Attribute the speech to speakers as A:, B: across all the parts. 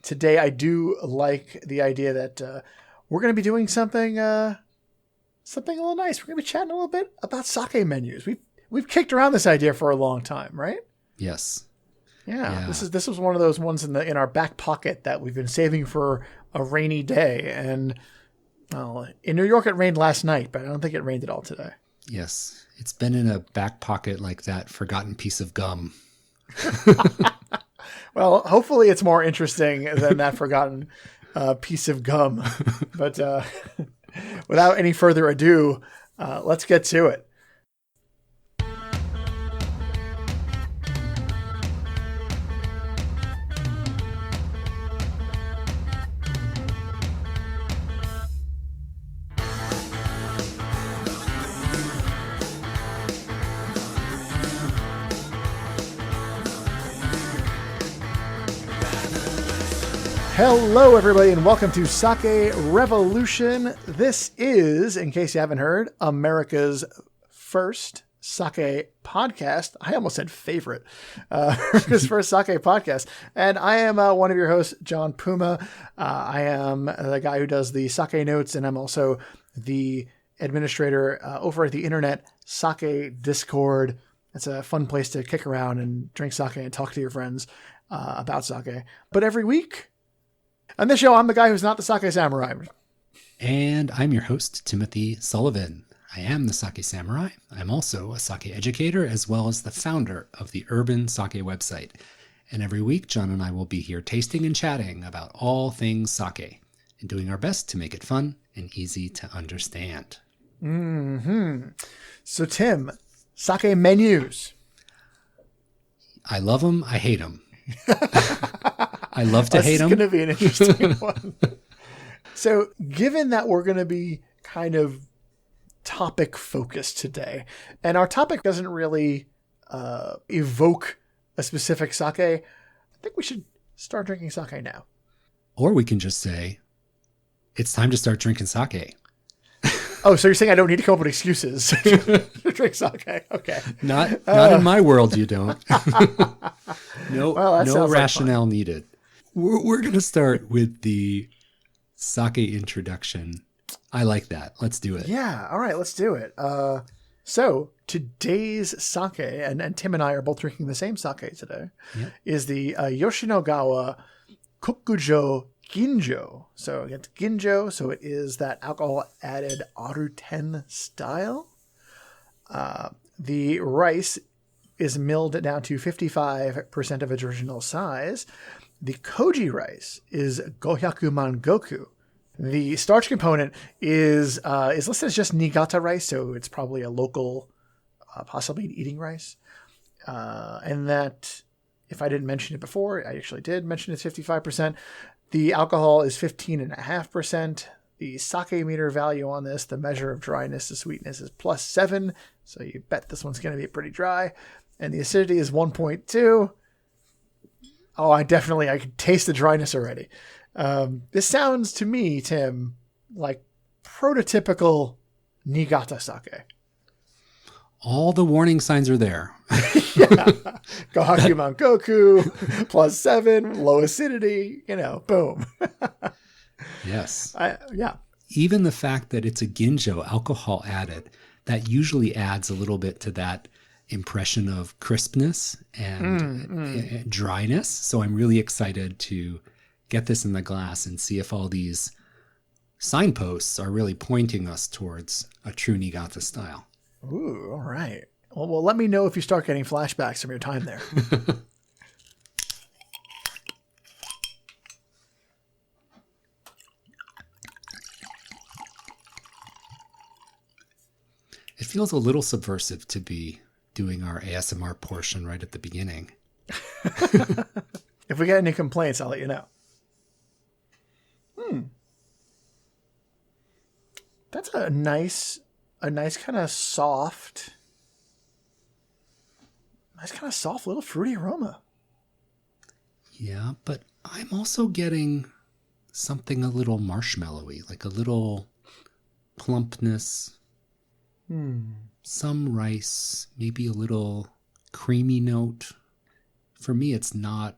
A: today I do like the idea that we're going to be doing something a little nice. We're going to be chatting a little bit about sake menus. We've kicked around this idea for a long time, right?
B: Yes.
A: Yeah. This was one of those ones in our back pocket that we've been saving for a rainy day. And well, in New York it rained last night, but I don't think it rained at all today.
B: Yes. It's been in a back pocket like that forgotten piece of gum.
A: Well, hopefully it's more interesting than that forgotten piece of gum. But without any further ado, let's get to it. Hello, everybody, and welcome to Sake Revolution. This is, in case you haven't heard, America's first sake podcast. I almost said favorite. America's first sake podcast. And I am one of your hosts, John Puma. I am the guy who does the sake notes, and I'm also the administrator over at the internet sake Discord. It's a fun place to kick around and drink sake and talk to your friends about sake. But every week, on this show, I'm the guy who's not the sake samurai.
B: And I'm your host, Timothy Sullivan. I am the sake samurai. I'm also a sake educator, as well as the founder of the Urban Sake website. And every week, John and I will be here tasting and chatting about all things sake and doing our best to make it fun and easy to understand.
A: Mm-hmm. So, Tim, sake menus.
B: I love them. I hate them. I love to hate them.
A: It's going to be an interesting one. So, given that we're going to be kind of topic focused today, and our topic doesn't really evoke a specific sake, I think we should start drinking sake now.
B: Or we can just say, it's time to start drinking sake.
A: Oh, so you're saying I don't need to come up with excuses to drink sake? Okay.
B: Not in my world, you don't. No rationale needed. We're going to start with the sake introduction. I like that. Let's do it.
A: Yeah. All right. Let's do it. So today's sake, and Tim and I are both drinking the same sake today, is the Yoshinogawa Kokujo Ginjo. So it's Ginjo. So it is that alcohol added Aru-10 style. The rice is milled down to 55% of its original size. The koji rice is Gohyaku Goku. The starch component is listed as just Niigata rice, so it's probably a local, possibly eating rice. And that, if I didn't mention it before, I actually did mention it's 55%. The alcohol is 15.5%. The sake meter value on this, the measure of dryness to sweetness, is +7. So you bet this one's going to be pretty dry. And the acidity is 1.2. Oh, I could taste the dryness already. This sounds to me, Tim, like prototypical Niigata sake.
B: All the warning signs are there.
A: Yeah. Gohaku Goku, +7, low acidity, boom.
B: Yes.
A: Yeah.
B: Even the fact that it's a ginjo, alcohol added, that usually adds a little bit to that impression of crispness and dryness. So I'm really excited to get this in the glass and see if all these signposts are really pointing us towards a true Niigata style.
A: Ooh, all right. Well, let me know if you start getting flashbacks from your time there.
B: It feels a little subversive to be doing our ASMR portion right at the beginning.
A: If we get any complaints, I'll let you know. That's a nice kind of soft, little fruity aroma.
B: Yeah, but I'm also getting something a little marshmallowy, like a little plumpness. Some rice, maybe a little creamy note. For me, it's not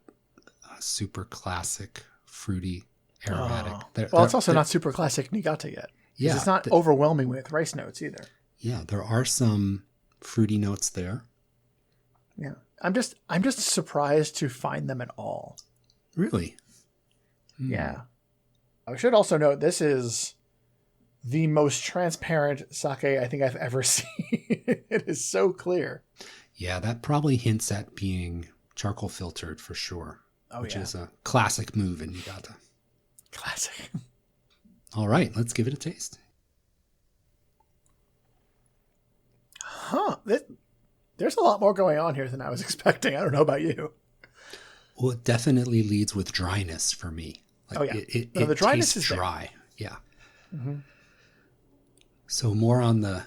B: a super classic fruity, aromatic.
A: Well, it's also not super classic Niigata yet.
B: Yeah,
A: it's not overwhelming with rice notes either.
B: Yeah, there are some fruity notes there.
A: Yeah, I'm just surprised to find them at all.
B: Really?
A: Yeah. I should also note this is the most transparent sake I think I've ever seen. It is so clear.
B: Yeah, that probably hints at being charcoal filtered for sure, which is a classic move in Niigata.
A: Classic.
B: All right, let's give it a taste.
A: Huh. There's a lot more going on here than I was expecting. I don't know about you.
B: Well, it definitely leads with dryness for me. Like the dryness is dry. There. Yeah. Mm-hmm. So more on the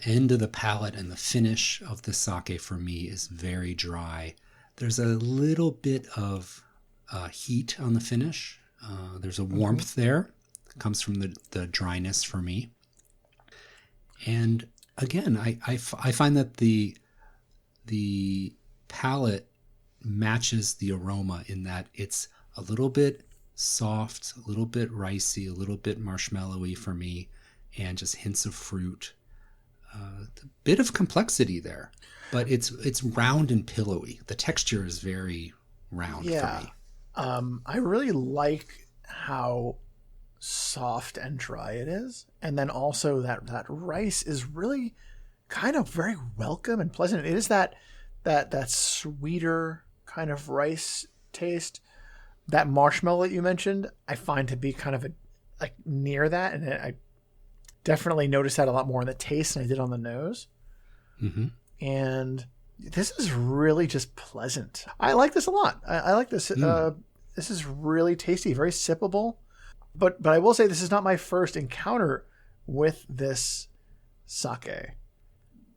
B: end of the palate, and the finish of the sake for me is very dry. There's a little bit of heat on the finish. There's a warmth there. It comes from the dryness for me. And again, I find that the palate matches the aroma in that it's a little bit soft, a little bit ricey, a little bit marshmallowy for me, and just hints of fruit. A bit of complexity there, but it's round and pillowy. The texture is very round for me.
A: I really like how soft and dry it is, and then also that rice is really kind of very welcome and pleasant. It is that sweeter kind of rice taste. That marshmallow that you mentioned, I find to be kind of like near that, and I definitely noticed that a lot more in the taste than I did on the nose.
B: Mm-hmm.
A: And this is really just pleasant. I like this a lot. I like this. This is really tasty, very sippable. But I will say this is not my first encounter with this sake.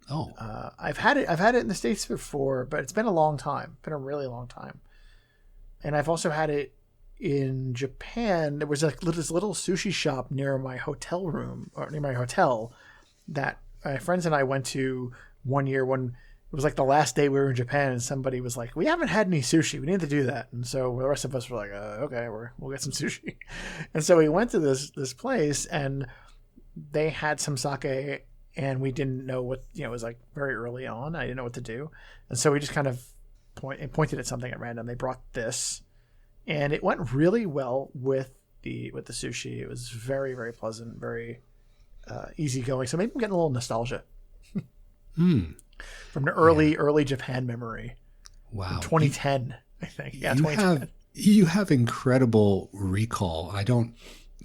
B: Oh,
A: I've had it in the States before, but it's been a long time. Been a really long time. And I've also had it in Japan. There was this little sushi shop near my hotel room, or near my hotel, that my friends and I went to one year when it was like the last day we were in Japan, and somebody was like, "We haven't had any sushi. We need to do that." And so the rest of us were like, "Okay, we'll get some sushi." And so we went to this place, and they had some sake, and we didn't know what, it was like very early on. I didn't know what to do, and so we just kind of pointed at something at random. They brought this, and it went really well with the sushi. It was very, very pleasant, very easygoing. So maybe I'm getting a little nostalgia from an early Japan memory.
B: Wow,
A: 2010, I think. Yeah, 2010.
B: You have incredible recall. I don't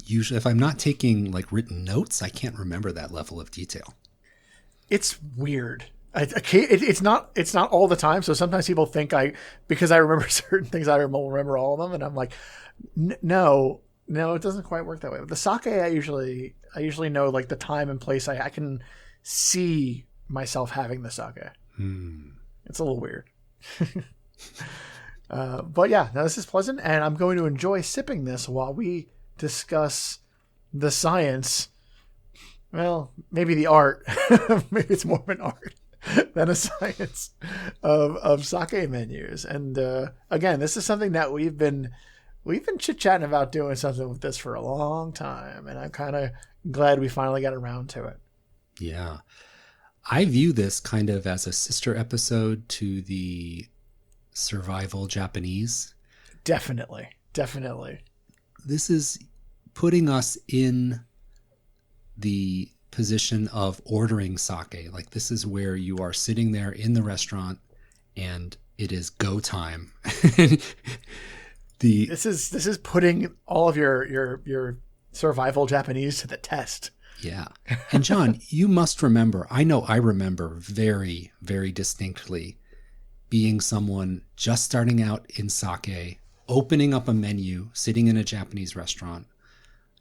B: usually, if I'm not taking like written notes, I can't remember that level of detail. It's
A: weird. It's not all the time. So sometimes people think because I remember certain things, I will remember all of them, and I'm like, no, it doesn't quite work that way. But the sake, I usually know like the time and place. I can see myself having the sake. It's a little weird. But yeah, no, this is pleasant, and I'm going to enjoy sipping this while we discuss the science. Well, maybe the art. Maybe it's more of an art than a science of sake menus. And again, this is something that we've been chit-chatting about doing something with this for a long time, and I'm kind of glad we finally got around to it.
B: Yeah. I view this kind of as a sister episode to the Survival Japanese.
A: Definitely.
B: This is putting us in the position of ordering sake. Like, this is where you are sitting there in the restaurant and it is go time.
A: This is putting all of your survival Japanese to the test.
B: Yeah. And John, you must remember, I know I remember very, very distinctly being someone just starting out in sake, opening up a menu, sitting in a Japanese restaurant,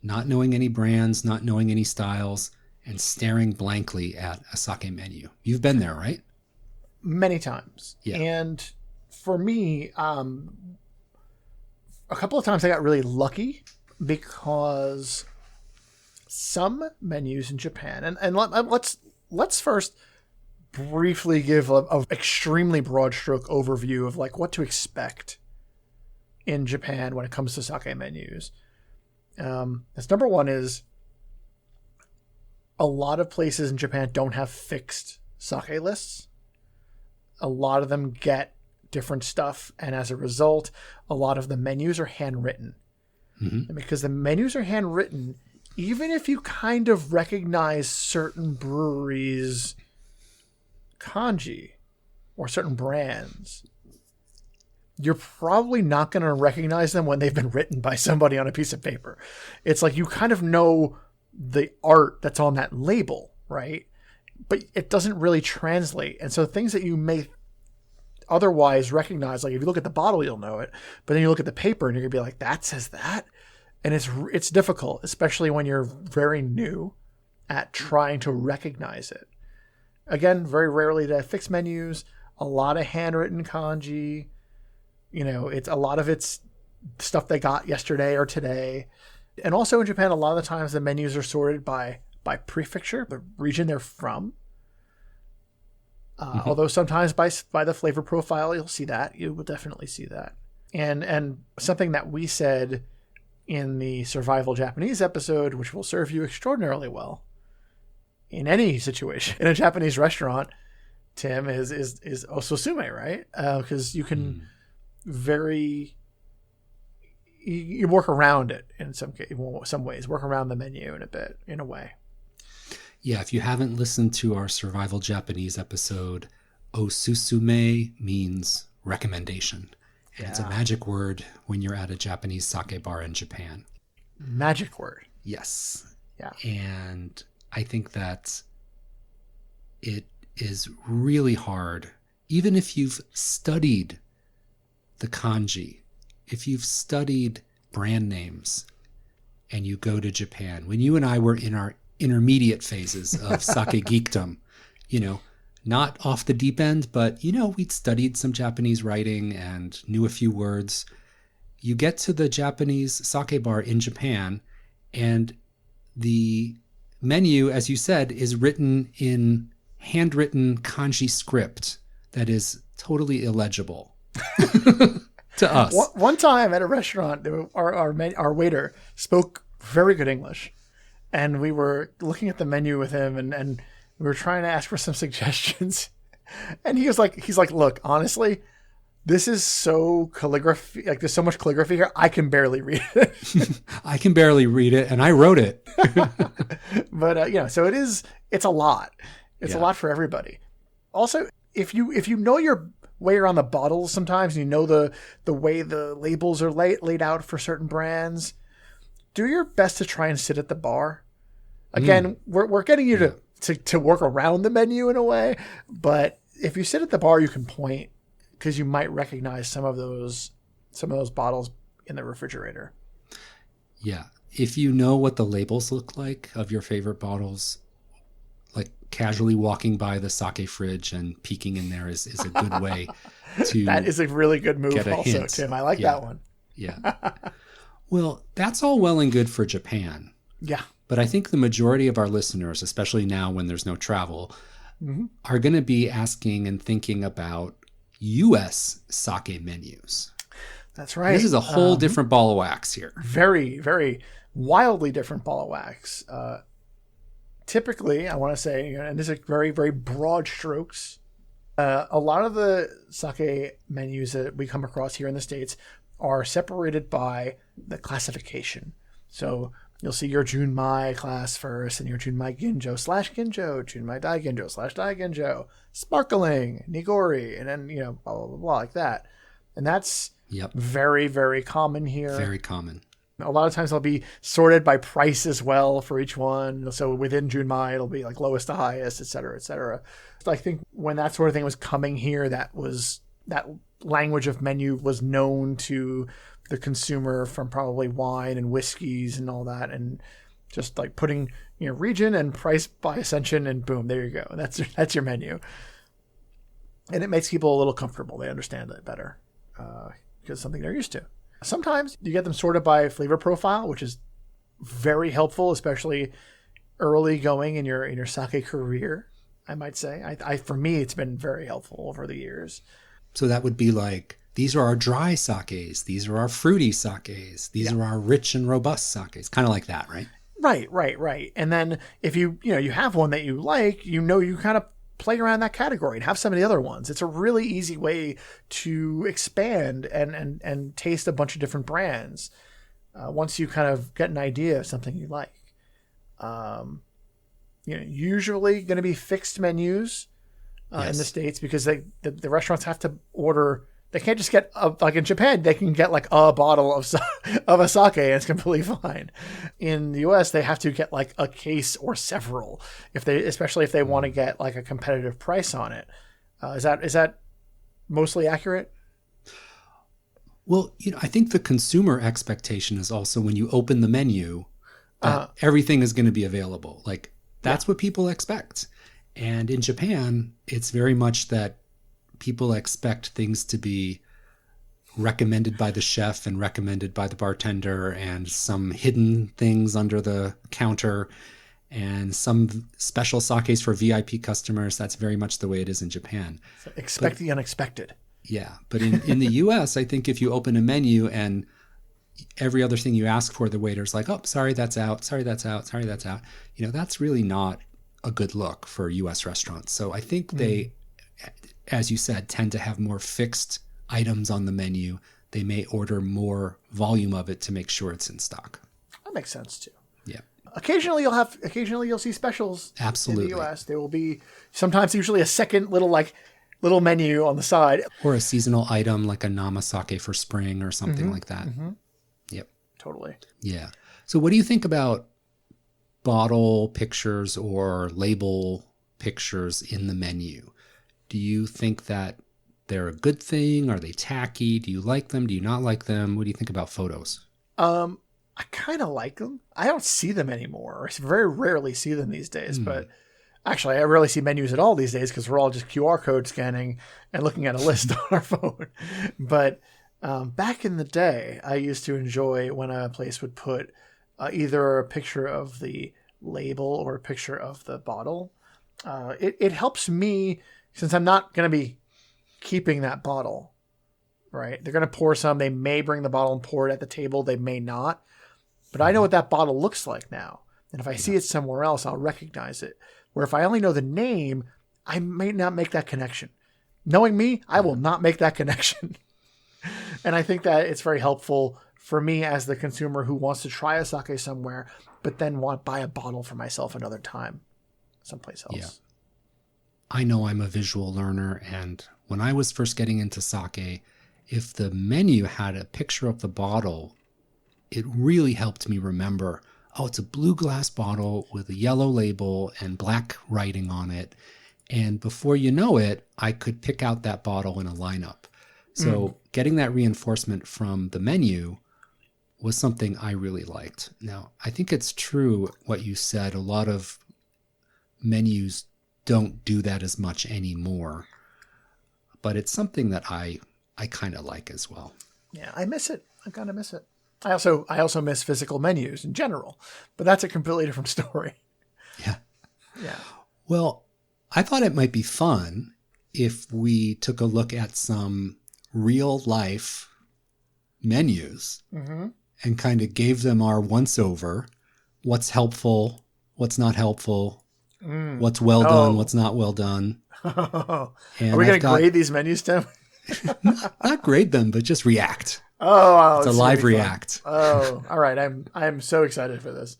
B: not knowing any brands, not knowing any styles, and staring blankly at a sake menu. You've been there, right?
A: Many times.
B: Yeah.
A: And for me, a couple of times I got really lucky because some menus in Japan, and let's first briefly give a extremely broad stroke overview of like what to expect in Japan when it comes to sake menus. That's number one is a lot of places in Japan don't have fixed sake lists. A lot of them get different stuff, and as a result, a lot of the menus are handwritten. Mm-hmm. And because the menus are handwritten, even if you kind of recognize certain breweries' kanji or certain brands, you're probably not going to recognize them when they've been written by somebody on a piece of paper. It's like you kind of know the art that's on that label, right? But it doesn't really translate. And so things that you may otherwise recognize, like if you look at the bottle, you'll know it. But then you look at the paper and you're going to be like, that says that? And it's difficult, especially when you're very new at trying to recognize it. Again, very rarely do I fix menus. A lot of handwritten kanji. It's a lot of it's stuff they got yesterday or today. And also in Japan, a lot of the times the menus are sorted by prefecture, the region they're from. Although sometimes by the flavor profile, you'll see that. You will definitely see that. And something that we said in the Survival Japanese episode, which will serve you extraordinarily well in any situation in a Japanese restaurant, Tim, is ososume, right? Because you can you work around it in some ways, work around the menu in a way.
B: Yeah, if you haven't listened to our Survival Japanese episode, osusume means recommendation. And it's a magic word when you're at a Japanese sake bar in Japan.
A: Magic word.
B: Yes.
A: Yeah.
B: And I think that it is really hard, even if you've studied the kanji, if you've studied brand names and you go to Japan, when you and I were in our intermediate phases of sake geekdom, not off the deep end, but, we'd studied some Japanese writing and knew a few words. You get to the Japanese sake bar in Japan, and the menu, as you said, is written in handwritten kanji script that is totally illegible to us.
A: One time at a restaurant, our waiter spoke very good English, and we were looking at the menu with him, and we were trying to ask for some suggestions. And he's like, look, honestly, this is so calligraphy, like there's so much calligraphy here, I can barely read it.
B: I can barely read it, and I wrote it.
A: But so it's a lot. It's a lot for everybody. Also, if you know your way around the bottles sometimes, and you know the way the labels are laid out for certain brands, do your best to try and sit at the bar. Again, we're getting you to work around the menu in a way, but if you sit at the bar, you can point, because you might recognize some of those bottles in the refrigerator.
B: Yeah. If you know what the labels look like of your favorite bottles, like casually walking by the sake fridge and peeking in there is a good way to
A: That is a really good move also,
B: hint.
A: Tim. I like that one.
B: Yeah. Well, that's all well and good for Japan.
A: Yeah.
B: But I think the majority of our listeners, especially now when there's no travel, are going to be asking and thinking about U.S. sake menus.
A: That's right.
B: This is a whole different ball of wax here.
A: Very, very wildly different ball of wax. Typically, I want to say, and this is very, very broad strokes, a lot of the sake menus that we come across here in the States are separated by the classification. So you'll see your Junmai class first, and your Junmai Ginjo / Ginjo, Junmai Dai Ginjo / Dai Ginjo, sparkling, Nigori, and then, blah, blah, blah, blah, like that. And that's very, very common here.
B: Very common.
A: A lot of times they'll be sorted by price as well for each one. So within Junmai, it'll be like lowest to highest, et cetera, et cetera. So I think when that sort of thing was coming here, that language of menu was known to the consumer from probably wine and whiskeys and all that, and just like putting region and price by ascension, and boom, there you go. That's your menu, and it makes people a little comfortable. They understand it better because it's something they're used to. Sometimes you get them sorted by flavor profile, which is very helpful, especially early going in your sake career. I might say, for me, it's been very helpful over the years.
B: So that would be like these are our dry sakes, these are our fruity sakes, these are our rich and robust sakes, kind of like that, right?
A: Right. And then if you have one that you like, you kind of play around that category and have some of the other ones. It's a really easy way to expand and taste a bunch of different brands once you kind of get an idea of something you like. Usually going to be fixed menus in the States because the restaurants have to order. They can't just get like in Japan, they can get like a bottle of a sake and it's completely fine. In the US, they have to get like a case or several especially if they want to get like a competitive price on it. Is that mostly accurate?
B: Well, I think the consumer expectation is also when you open the menu that everything is going to be available. Like that's what people expect. And in Japan, it's very much that people expect things to be recommended by the chef and recommended by the bartender and some hidden things under the counter and some special sakes for VIP customers. That's very much the way it is in Japan.
A: So expect the unexpected. Yeah.
B: But in the US, I think if you open a menu and every other thing you ask for, the waiter's like, oh, sorry, that's out. Sorry, that's out. Sorry, that's out. That's really not a good look for US restaurants. So I think they, as you said, tend to have more fixed items on the menu. They may order more volume of it to make sure it's in stock.
A: That makes sense too.
B: Yeah.
A: Occasionally you'll see specials.
B: Absolutely.
A: In the US. There will be usually a second little menu on the side.
B: Or a seasonal item like a namasake for spring or something like that. Mm-hmm. Yep.
A: Totally.
B: Yeah. So what do you think about bottle pictures or label pictures in the menu? Do you think that they're a good thing? Are they tacky? Do you like them? Do you not like them? What do you think about photos?
A: I kind of like them. I don't see them anymore. I very rarely see them these days, but actually I rarely see menus at all these days because we're all just QR code scanning and looking at a list on our phone. But back in the day, I used to enjoy when a place would put either a picture of the label or a picture of the bottle. It helps me since I'm not going to be keeping that bottle, right? They're going to pour some. They may bring the bottle and pour it at the table. They may not. But I know what that bottle looks like now. And if I see it somewhere else, I'll recognize it. Where if I only know the name, I may not make that connection. Knowing me, I will not make that connection. And I think that it's very helpful for me as the consumer who wants to try a sake somewhere, but then buy a bottle for myself another time someplace else.
B: Yeah. I know I'm a visual learner, and when I was first getting into sake, if the menu had a picture of the bottle, it really helped me remember, oh, it's a blue glass bottle with a yellow label and black writing on it. And before you know it, I could pick out that bottle in a lineup. So getting that reinforcement from the menu was something I really liked. Now, I think it's true what you said. A lot of menus don't do that as much anymore, but it's something that I kind of like as well.
A: Yeah, I miss it. I kind of miss it. I also miss physical menus in general, but that's a completely different story.
B: Yeah.
A: Yeah.
B: Well, I thought it might be fun if we took a look at some real life menus and kind of gave them our once over. What's helpful, what's not helpful, what's well done, what's not well done.
A: Are we going to grade these menus, Tim?
B: not grade them, but just react.
A: Oh,
B: it's a live react.
A: Oh, all right. I'm so excited for this.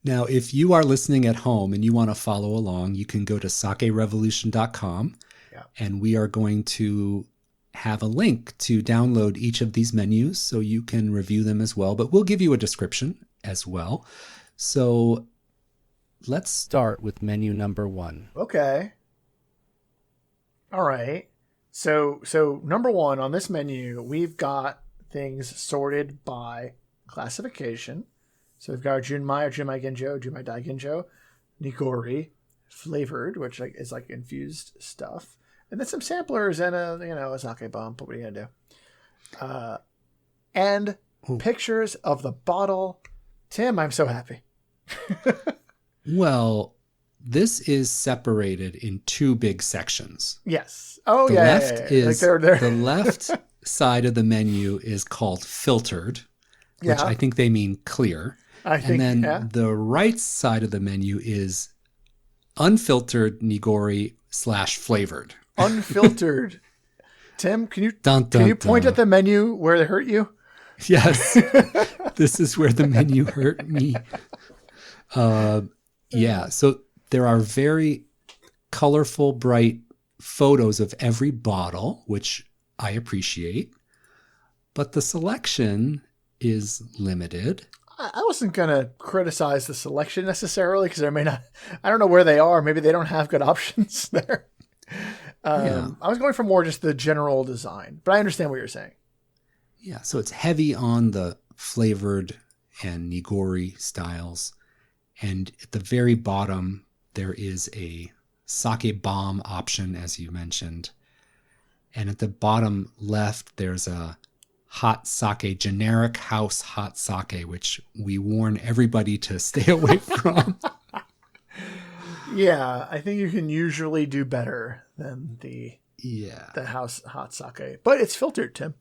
B: Now, if you are listening at home and you want to follow along, you can go to sakerevolution.com and we are going to have a link to download each of these menus so you can review them as well, but we'll give you a description as well. So let's start with menu number 1.
A: Okay. All right. So number 1 on this menu, we've got things sorted by classification. So we've got our Junmai or Junmai Genjo, Junmai Dai Genjo, Nigori, flavored, which is like infused stuff. And then some samplers and a sake bomb. What are you going to do? And pictures of the bottle. Tim, I'm so happy.
B: Well, this is separated in 2 big sections.
A: Yes. Oh,
B: the
A: yeah.
B: left
A: yeah.
B: is
A: like they're...
B: The left side of the menu is called filtered, which
A: Yeah.
B: I think they mean clear.
A: And then
B: the right side of the menu is unfiltered nigori / flavored.
A: unfiltered. Tim, can you point at the menu where it hurt you?
B: Yes. This is where the menu hurt me. Yeah. So there are very colorful, bright photos of every bottle, which I appreciate. But the selection is limited.
A: I wasn't going to criticize the selection necessarily because I don't know where they are. Maybe they don't have good options there. I was going for more just the general design, but I understand what you're saying.
B: Yeah, so it's heavy on the flavored and nigori styles. And at the very bottom, there is a sake bomb option, as you mentioned. And at the bottom left, there's a hot sake, generic house hot sake, which we warn everybody to stay away from.
A: Yeah, I think you can usually do better than the house hot sake. But it's filtered, Tim.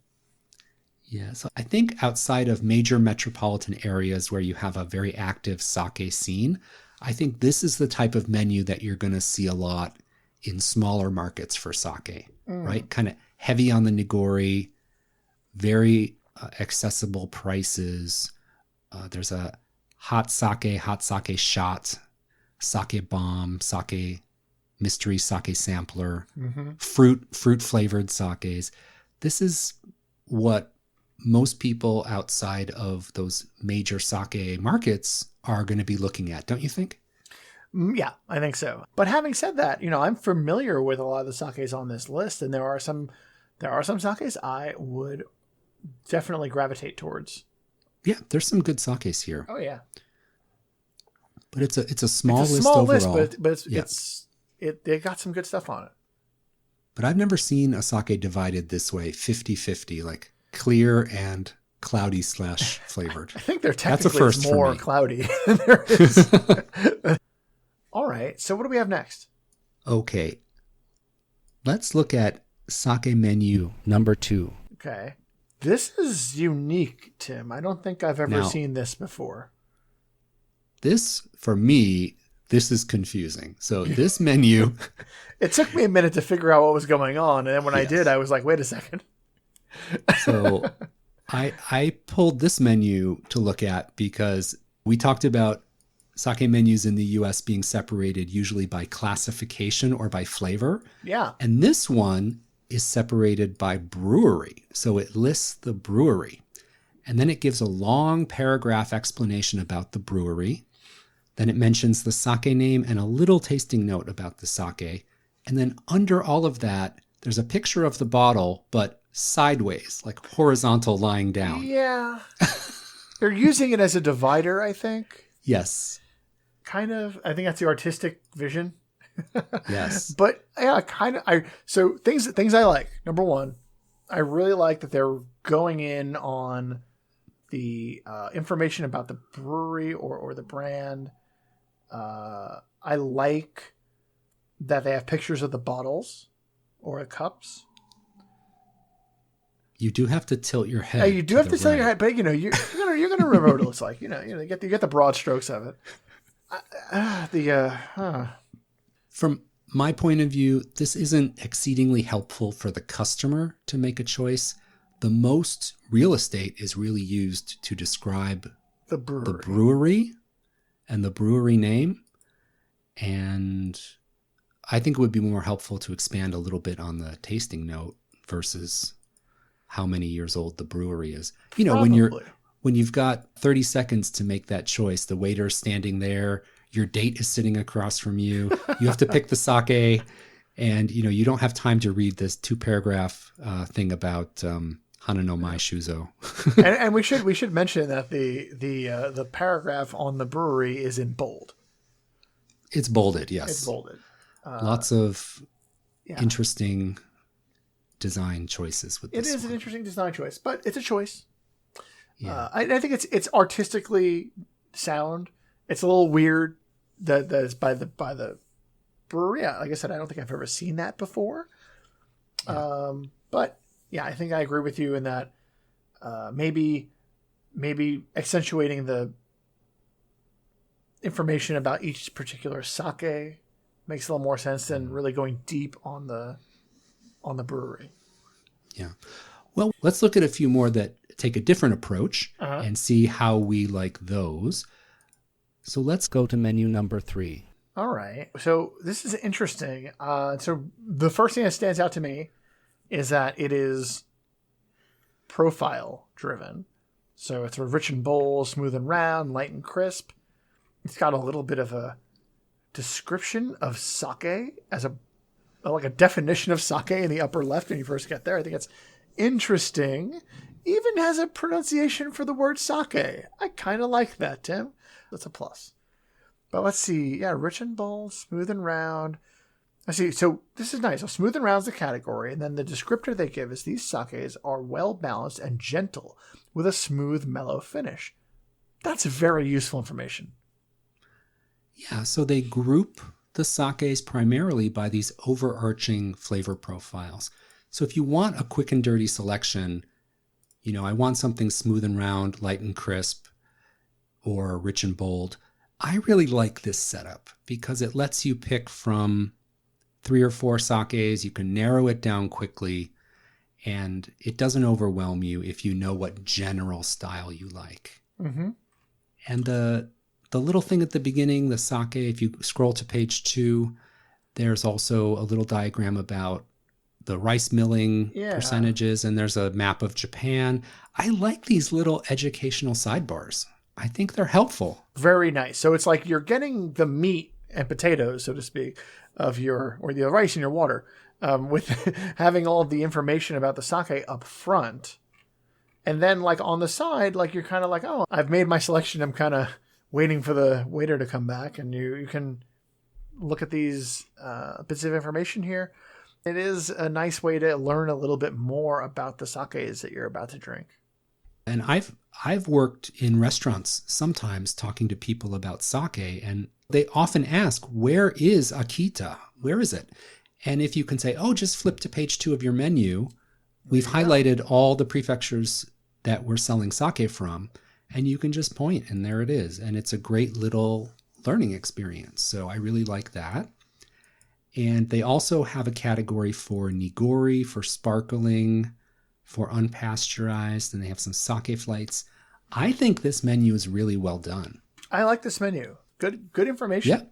B: Yeah, so I think outside of major metropolitan areas where you have a very active sake scene, I think this is the type of menu that you're going to see a lot in smaller markets for sake, right? Kind of heavy on the nigori, very accessible prices. There's a hot sake shot, sake bomb, sake mystery sake sampler, fruit flavored sakes. This is what most people outside of those major sake markets are going to be looking at, don't you think?
A: Yeah, I think so. But having said that, I'm familiar with a lot of the sakes on this list, and there are some sakes I would definitely gravitate towards.
B: Yeah, there's some good sakes here.
A: Oh yeah,
B: but it's a small list
A: small
B: overall.
A: list, but they got some good stuff on it.
B: But I've never seen a sake divided this way, 50-50, like clear and cloudy / flavored.
A: I think they're technically
B: That's a first
A: more cloudy than there is. All right, so what do we have next?
B: Okay, let's look at sake menu number 2.
A: Okay. This is unique, Tim. I don't think I've ever seen this before.
B: This, for me, this is confusing. So this menu...
A: It took me a minute to figure out what was going on. And then when I did, I was like, wait a second.
B: So I pulled this menu to look at because we talked about sake menus in the US being separated usually by classification or by flavor.
A: Yeah.
B: And this one is separated by brewery. So it lists the brewery. And then it gives a long paragraph explanation about the brewery. Then it mentions the sake name and a little tasting note about the sake. And then under all of that, there's a picture of the bottle, but sideways, like horizontal lying down.
A: Yeah. They're using it as a divider, I think.
B: Yes.
A: Kind of. I think that's the artistic vision.
B: Yes.
A: But yeah, kind of. So things I like. Number one, I really like that they're going in on the information about the brewery or the brand. I like that they have pictures of the bottles or the cups.
B: You do have to tilt your head.
A: You do have to tilt your head, but you're gonna remember what it looks like. You get the broad strokes of it.
B: From my point of view, this isn't exceedingly helpful for the customer to make a choice. The most real estate is really used to describe
A: the
B: brewery and the brewery name. And I think it would be more helpful to expand a little bit on the tasting note versus how many years old the brewery is.
A: Probably.
B: When you've got 30 seconds to make that choice, the waiter's standing there, your date is sitting across from you, you have to pick the sake, and you don't have time to read this 2-paragraph thing about Hana no Mai Shuzo.
A: and we should mention that the paragraph on the brewery is in bold.
B: It's bolded, yes.
A: It's bolded.
B: Lots of interesting design choices with this.
A: It is an interesting design choice, but it's a choice.
B: Yeah.
A: I think it's artistically sound. It's a little weird that it's by the brewery. Like I said, I don't think I've ever seen that before. Yeah. But Yeah, I think I agree with you in that maybe accentuating the information about each particular sake makes a little more sense than really going deep on the brewery.
B: Yeah. Well, let's look at a few more that take a different approach and see how we like those. So let's go to menu number 3.
A: All right. So this is interesting. So the first thing that stands out to me is that it is profile driven. So it's a rich and bold, smooth and round, light and crisp. It's got a little bit of a description of sake as like a definition of sake in the upper left when you first get there. I think it's interesting. Even has a pronunciation for the word sake. I kind of like that, Tim. That's a plus. But let's see. Yeah, rich and bold, smooth and round. I see. So this is nice. So smooth and round is the category. And then the descriptor they give is these sakes are well balanced and gentle with a smooth, mellow finish. That's very useful information.
B: Yeah, so they group the sakes primarily by these overarching flavor profiles. So if you want a quick and dirty selection, I want something smooth and round, light and crisp, or rich and bold, I really like this setup because it lets you pick from 3 or 4 sakes. You can narrow it down quickly, and it doesn't overwhelm you if you know what general style you like.
A: Mm-hmm.
B: And the little thing at the beginning, the sake, if you scroll to page 2, there's also a little diagram about the rice milling percentages, and there's a map of Japan. I like these little educational sidebars. I think they're helpful.
A: Very nice. So it's like you're getting the meat and potatoes, so to speak, of the rice in your water, with having all of the information about the sake up front. And then like on the side, like you're kind of like, oh, I've made my selection. I'm kind of waiting for the waiter to come back, and you can look at these bits of information here. It is a nice way to learn a little bit more about the sakes that you're about to drink.
B: And I've worked in restaurants sometimes talking to people about sake, and they often ask, where is Akita? Where is it? And if you can say, oh, just flip to page 2 of your menu, we've highlighted all the prefectures that we're selling sake from, and you can just point, and there it is. And it's a great little learning experience. So I really like that. And they also have a category for nigori, for sparkling, for unpasteurized, and they have some sake flights. I think this menu is really well done.
A: I like this menu. Good information.
B: Yeah.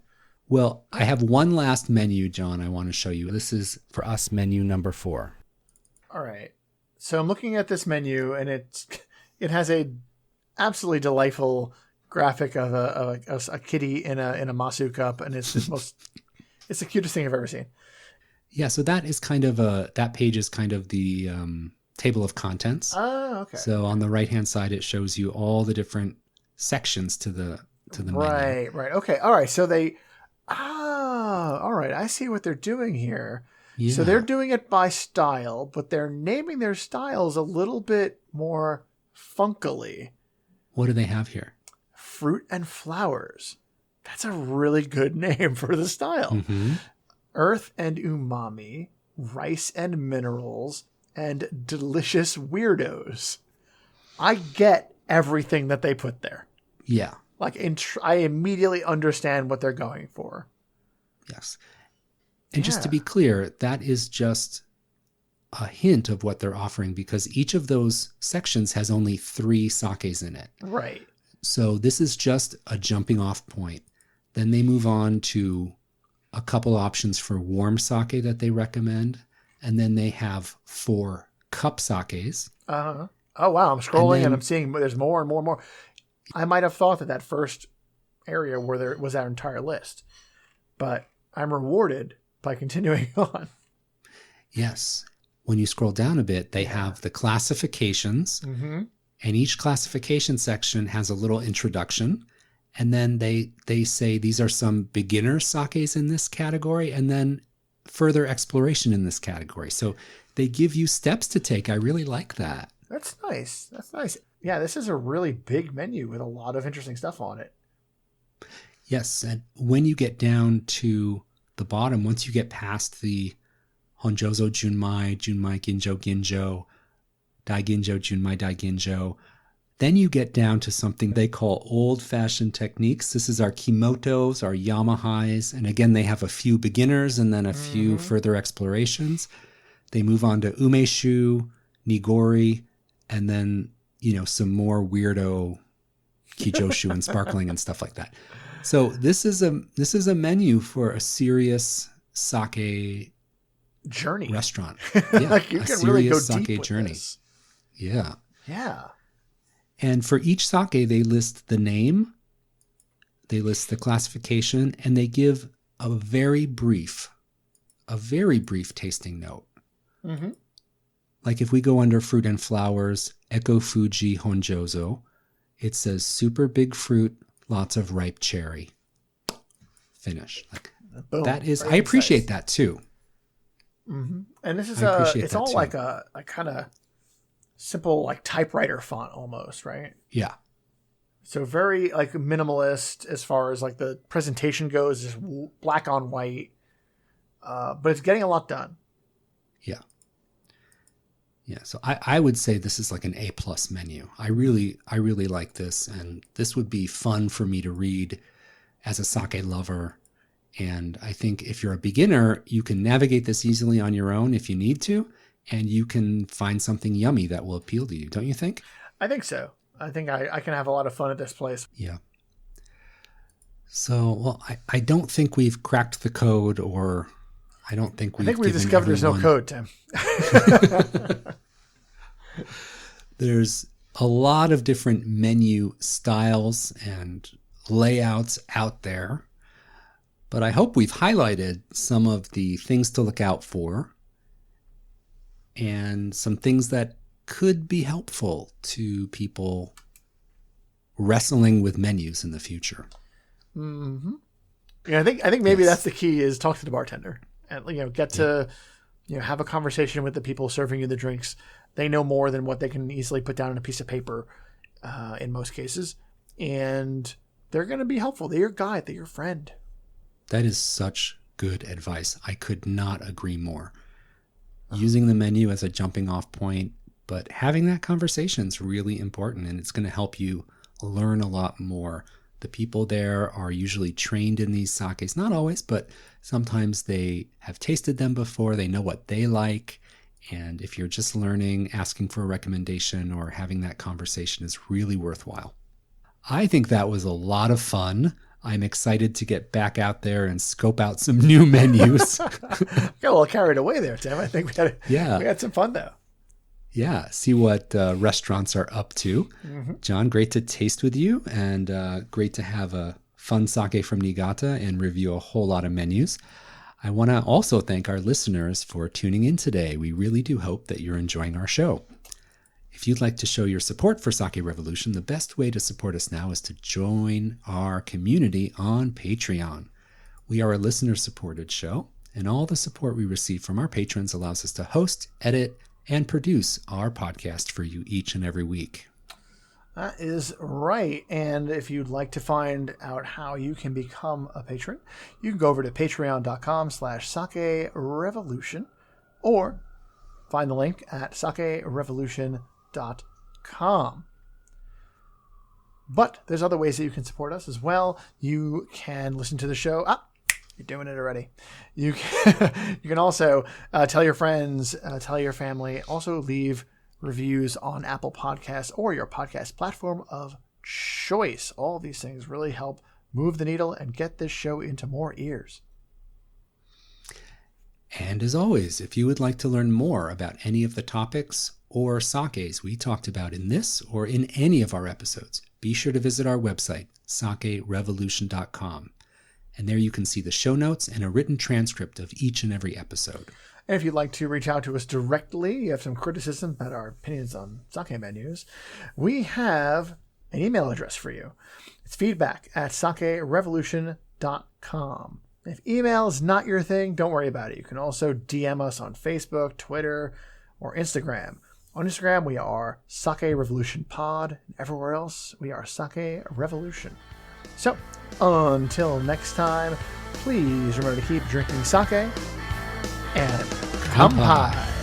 B: Well, I have one last menu, John, I want to show you. This is, for us, menu number 4.
A: All right. So I'm looking at this menu, and it has a absolutely delightful graphic of a kitty in a masu cup, and it's it's the cutest thing I've ever seen.
B: Yeah, so that is kind of that page is kind of the table of contents.
A: Oh, okay.
B: So on the right-hand side, it shows you all the different sections to the menu.
A: Right. Okay. All right. So all right. I see what they're doing here.
B: Yeah.
A: So they're doing it by style, but they're naming their styles a little bit more funkily.
B: What do they have here?
A: Fruit and flowers. That's a really good name for the style.
B: Mm-hmm.
A: Earth and umami, rice and minerals, and delicious weirdos. I get everything that they put there.
B: Yeah.
A: Like, I immediately understand what they're going for.
B: Yes. And just to be clear, that is just a hint of what they're offering, because each of those sections has only 3 sakes in it.
A: Right.
B: So this is just a jumping off point. Then they move on to a couple options for warm sake that they recommend. And then they have 4 cup sakes.
A: Uh-huh. Oh, wow. I'm scrolling and I'm seeing there's more and more and more. I might have thought that first area where there was our entire list, but I'm rewarded by continuing on.
B: Yes. When you scroll down a bit, they have the classifications,
A: mm-hmm.
B: and each classification section has a little introduction. And then they say these are some beginner sakes in this category, and then further exploration in this category. So they give you steps to take. I really like that.
A: That's nice. Yeah, this is a really big menu with a lot of interesting stuff on it.
B: Yes, and when you get down to the bottom, once you get past the Honjozo Junmai, Junmai Ginjo Ginjo, Daiginjo Junmai Daiginjo. Then you get down to something they call old-fashioned techniques. This is our Kimotos, our Yamahais, and again, they have a few beginners and then a few further explorations. They move on to Umeshu, Nigori, and then, some more weirdo Kijoshu and sparkling and stuff like that. So this is a menu for a serious sake
A: journey
B: restaurant. Yeah,
A: like you can really go deep with
B: journey.
A: This.
B: Yeah.
A: Yeah.
B: And for each sake, they list the name, they list the classification, and they give a very brief tasting note.
A: Mm-hmm.
B: Like if we go under fruit and flowers, Eko Fuji Honjozo, it says super big fruit, lots of ripe cherry. Finish. Like
A: Boom.
B: That is,
A: Very
B: I appreciate
A: concise.
B: that too.
A: Mm-hmm. And this is
B: it's
A: all
B: too.
A: like a kind of simple like typewriter font almost, right?
B: Yeah.
A: So very like minimalist as far as like the presentation goes, just black on white, but it's getting a lot done.
B: Yeah. Yeah. So I would say this is like an A+ menu. I really like this, and this would be fun for me to read as a sake lover. And I think if you're a beginner, you can navigate this easily on your own if you need to, and you can find something yummy that will appeal to you. Don't you think?
A: I think so. I think I can have a lot of fun at this place.
B: Yeah. So, well, I don't think we've cracked the code, or I don't think we've
A: discovered there's no code, Tim.
B: There's a lot of different menu styles and layouts out there, but I hope we've highlighted some of the things to look out for and some things that could be helpful to people wrestling with menus in the future.
A: Mm-hmm. Yeah, I think maybe that's the key, is talk to the bartender and get to have a conversation with the people serving you the drinks. They know more than what they can easily put down on a piece of paper in most cases, and they're going to be helpful. They're your guide. They're your friend.
B: That is such good advice. I could not agree more. Using the menu as a jumping off point, but having that conversation is really important, and it's going to help you learn a lot more. The people there are usually trained in these sakes, not always, but sometimes they have tasted them before. They know what they like. And if you're just learning, asking for a recommendation or having that conversation is really worthwhile. I think that was a lot of fun. I'm excited to get back out there and scope out some new menus.
A: Got a little carried away there, Tim. I think we had some fun though.
B: Yeah, see what restaurants are up to. Mm-hmm. John, great to taste with you, and great to have a fun sake from Niigata and review a whole lot of menus. I want to also thank our listeners for tuning in today. We really do hope that you're enjoying our show. If you'd like to show your support for Sake Revolution, the best way to support us now is to join our community on Patreon. We are a listener-supported show, and all the support we receive from our patrons allows us to host, edit, and produce our podcast for you each and every week.
A: That is right. And if you'd like to find out how you can become a patron, you can go over to patreon.com/sakerevolution or find the link at sakerevolution.com. But there's other ways that you can support us as well. You can listen to the show. You're doing it already. You can also tell your friends, tell your family. Also leave reviews on Apple Podcasts or your podcast platform of choice. All of these things really help move the needle and get this show into more ears.
B: And as always, if you would like to learn more about any of the topics or sakes we talked about in this or in any of our episodes, be sure to visit our website, sakerevolution.com. And there you can see the show notes and a written transcript of each and every episode.
A: And if you'd like to reach out to us directly, you have some criticism about our opinions on sake menus, we have an email address for you. It's feedback@sakerevolution.com. If email is not your thing, don't worry about it. You can also DM us on Facebook, Twitter, or Instagram. On Instagram, we are Sake Revolution Pod. And everywhere else, we are Sake Revolution. So, until next time, please remember to keep drinking sake and Kampai.